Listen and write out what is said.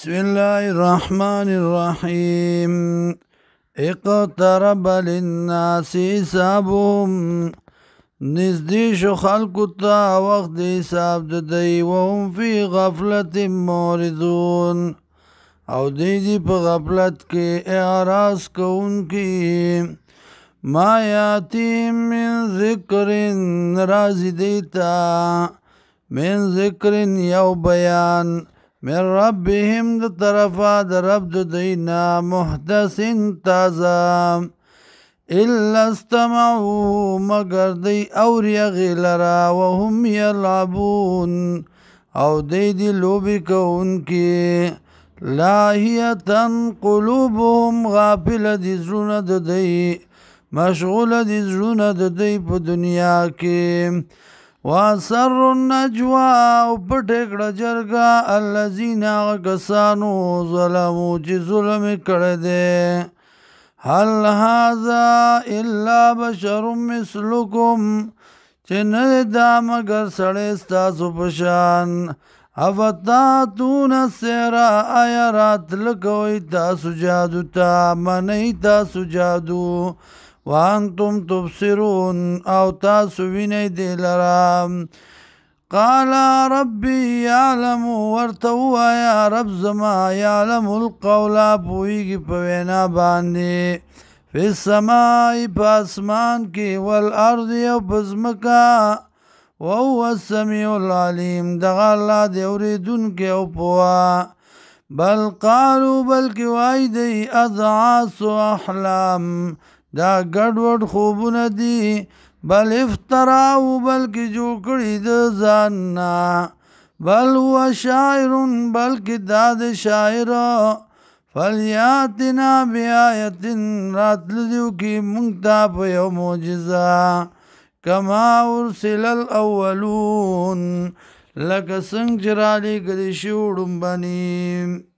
بسم الله الرحمن الرحيم اقترب للناس حسابهم نزدې شو خلقو ته وخت د حساب د دی وهم فی غفلت موردون او دی په غفلت کې اعراض کوونکي ما یاتیم من ذکر رازی دیتا من ذکر یو بیان من ربهم د طرفا د رب د دینا محدث تازه الا استمعوا مگر دی اوری غیلرا وهم یلعبون او دی لوبی کونکی لاهیتن قلوبهم غافل دی زرون د دی مشغول دی زرون د دی په دنیا کې واسر النجوا او پټکړه جرګه الذين غسانو ظلموا چې ظلم کړه دي هل هذا الا بشر مثلكم چې نه دا مگر سړی ستاسو په شان افتاتون السحر آیا راتلکوئ تاسو جادو ته منئ تاسو جادو وانتم تبصرون او تاسو وینئ دی لرا قال ربي يعلم ورتو يا رب زما يعلم القول پویږي په وینا باندې فی السماء پاسمان کې والارض او بزمکا وهو السميع العليم دغه الله دی اوریدونکی او پوها بل قالوا بلکې وای دی اضعاث احلام دا ګډوډ خوبونه دي بل افتراو بلکې جوړ کړي د ځان نه بل هو شاعر بلکې دا د شاعر فلیاتنا بیایت راتلو کې مونږ ته په یو معجزه کما ارسل الاولون لکه څنګه چې رالیږلي شي وړومبني